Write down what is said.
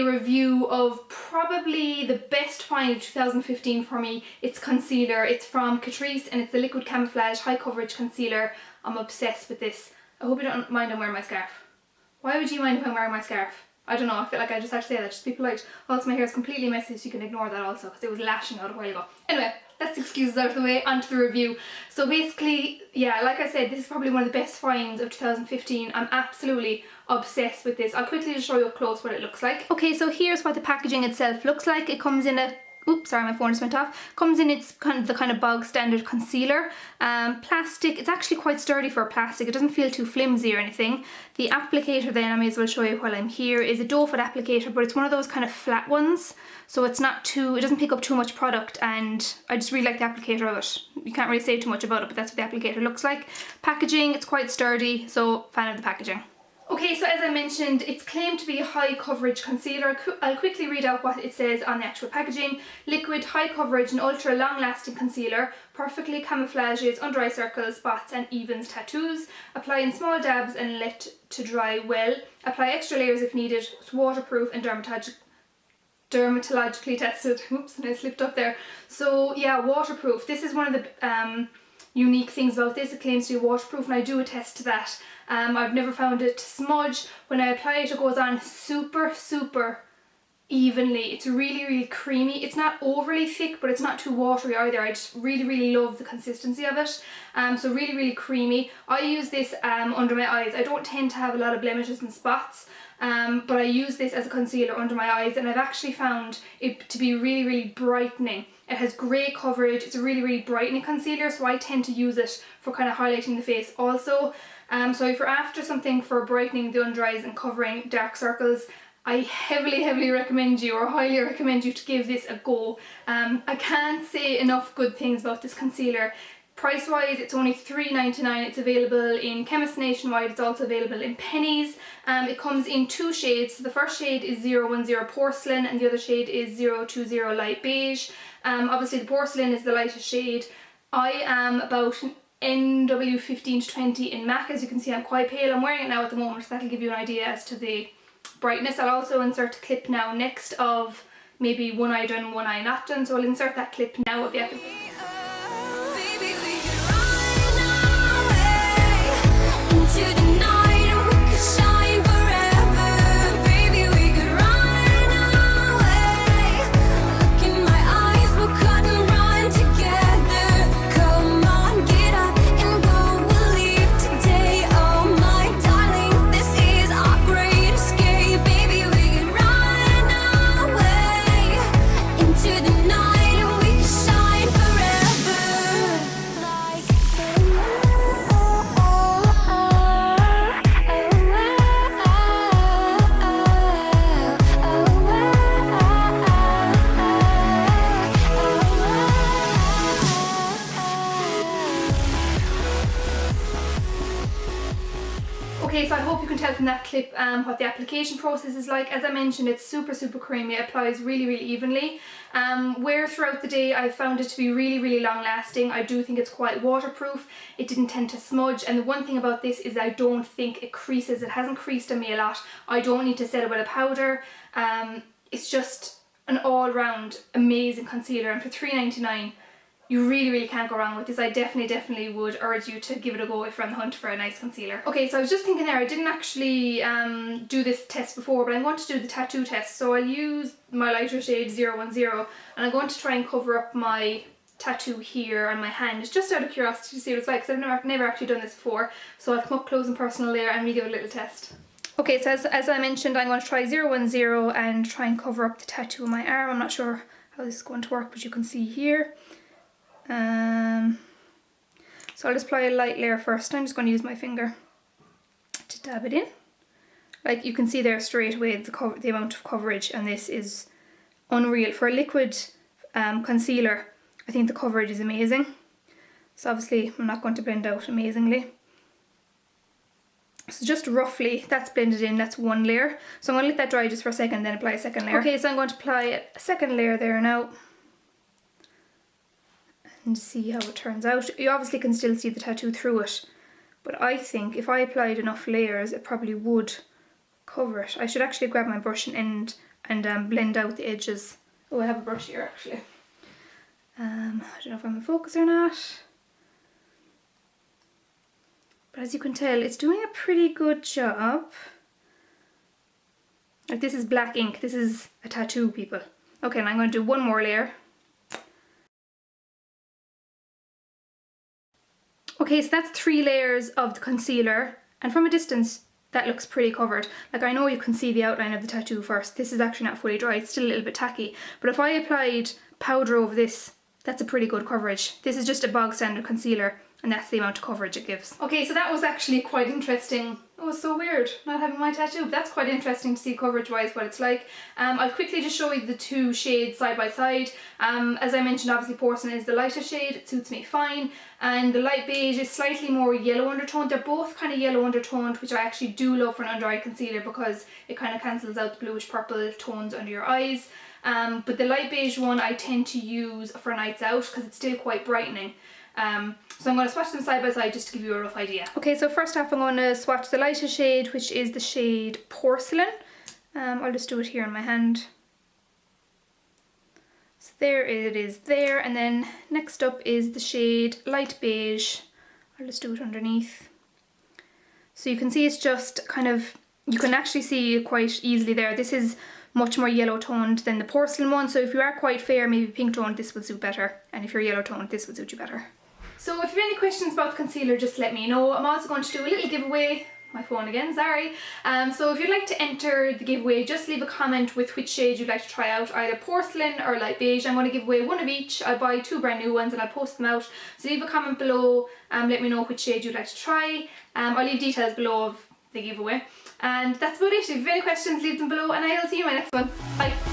a review of probably the best find of 2015 for me. It's concealer. It's from Catrice and it's the Liquid Camouflage High Coverage Concealer. I'm obsessed with this. I hope you don't mind I'm wearing my scarf. Why would you mind if I'm wearing my scarf? I don't know, I feel like I just have to say that, just be polite. Also my hair is completely messy, so you can ignore that also, because it was lashing out a while ago. Anyway, that's excuses out of the way, onto the review. So basically, yeah, like I said, this is probably one of the best finds of 2015. I'm absolutely obsessed with this. I'll quickly just show you up close what it looks like. Okay, so here's what the packaging itself looks like. It comes in a, oops, sorry, my phone just went off. Comes in its kind of bog standard concealer. Plastic, it's actually quite sturdy for a plastic. It doesn't feel too flimsy or anything. The applicator then, I may as well show you while I'm here, is a doe foot applicator, but it's one of those kind of flat ones. So it's not too, it doesn't pick up too much product, and I just really like the applicator of it. You can't really say too much about it, but that's what the applicator looks like. Packaging, it's quite sturdy, so fan of the packaging. Okay, so as I mentioned, it's claimed to be a high coverage concealer. I'll quickly read out what it says on the actual packaging. Liquid, high coverage and ultra long lasting concealer. Perfectly camouflages under eye circles, spots and evens tattoos. Apply in small dabs and let to dry well. Apply extra layers if needed. It's waterproof and dermatologically tested. Oops, and I slipped up there. So yeah, waterproof. This is one of the unique things about this. It claims to be waterproof, and I do attest to that. I've never found it to smudge. When I apply it, it goes on super evenly. It's really creamy. It's not overly thick, but it's not too watery either. I just really love the consistency of it. So really creamy. I use this under my eyes. I don't tend to have a lot of blemishes and spots, but I use this as a concealer under my eyes, and I've actually found it to be really brightening. It has great coverage. It's a really brightening concealer, so I tend to use it for kind of highlighting the face also. So if you're after something for brightening the under eyes and covering dark circles, I heavily recommend you, or highly recommend you, to give this a go. I can't say enough good things about this concealer. Price wise, it's only $3.99. It's available in chemists nationwide. It's also available in pennies. It comes in two shades. So the first shade is 010 Porcelain and the other shade is 020 Light Beige. Obviously the porcelain is the lightest shade. I am about NW15 to 20 in MAC. As you can see, I'm quite pale. I'm wearing it now at the moment, so that'll give you an idea as to the brightness. I'll also insert a clip now next of maybe one eye done, one eye not done. So I'll insert that clip now of the application. Okay, so I hope you can tell from that clip what the application process is like. As I mentioned, it's super creamy. It applies really evenly. Wear throughout the day, I found it to be really long lasting. I do think it's quite waterproof. It didn't tend to smudge, and the one thing about this is I don't think it creases. It hasn't creased on me a lot. I don't need to set it with a powder. It's just an all-round amazing concealer, and for $3.99 you really can't go wrong with this. I definitely would urge you to give it a go if you're on the hunt for a nice concealer. Okay, so I was just thinking there, I didn't actually do this test before, but I'm going to do the tattoo test. So I'll use my lighter shade 010, and I'm going to try and cover up my tattoo here on my hand, just out of curiosity to see what it's like, because I've never actually done this before. So I'll come up close and personal there and we'll give it a little test. Okay, so as I mentioned, I'm going to try 010 and try and cover up the tattoo on my arm. I'm not sure how this is going to work, but you can see here. So I'll just apply a light layer first. I'm just going to use my finger to dab it in. Like you can see there straight away the amount of coverage, and this is unreal. For a liquid concealer, I think the coverage is amazing. So obviously I'm not going to blend out amazingly. So just roughly, that's blended in, that's one layer. So I'm going to let that dry just for a second, then apply a second layer. Okay, so I'm going to apply a second layer there now. And see how it turns out. You obviously can still see the tattoo through it, but I think if I applied enough layers it probably would cover it. I should actually grab my brush and blend out the edges. Oh, I have a brush here actually. I don't know if I'm in focus or not. But as you can tell, it's doing a pretty good job. Like, this is black ink. This is a tattoo, people. Okay, and I'm going to do one more layer. Okay, so that's 3 layers of the concealer, and from a distance that looks pretty covered. Like, I know you can see the outline of the tattoo first. This is actually not fully dry, it's still a little bit tacky. But if I applied powder over this, that's a pretty good coverage. This is just a bog standard concealer, and that's the amount of coverage it gives. Okay, so that was actually quite interesting. Oh, it's so weird not having my tattoo, but that's quite interesting to see coverage wise what it's like. I'll quickly just show you the 2 shades side by side. As I mentioned, obviously porcelain is the lighter shade, it suits me fine, and the light beige is slightly more yellow undertoned. They're both kind of yellow undertoned, which I actually do love for an under eye concealer because it kind of cancels out the bluish purple tones under your eyes. But the light beige one I tend to use for nights out because it's still quite brightening. So I'm going to swatch them side by side just to give you a rough idea. Okay, so first off I'm going to swatch the lighter shade, which is the shade Porcelain. I'll just do it here in my hand. So there it is there, and then next up is the shade Light Beige. I'll just do it underneath. So you can see it's just kind of, you can actually see quite easily there. This is much more yellow toned than the Porcelain one, so if you are quite fair, maybe pink toned, this would suit better, and if you're yellow toned, this would suit you better. So if you have any questions about the concealer, just let me know. I'm also going to do a little giveaway. My phone again, sorry. So if you'd like to enter the giveaway, just leave a comment with which shade you'd like to try out, either Porcelain or Light Beige. I'm going to give away one of each. I'll buy 2 brand new ones and I'll post them out. So leave a comment below, let me know which shade you'd like to try. I'll leave details below of the giveaway. And that's about it. If you have any questions, leave them below, and I'll see you in my next one. Bye.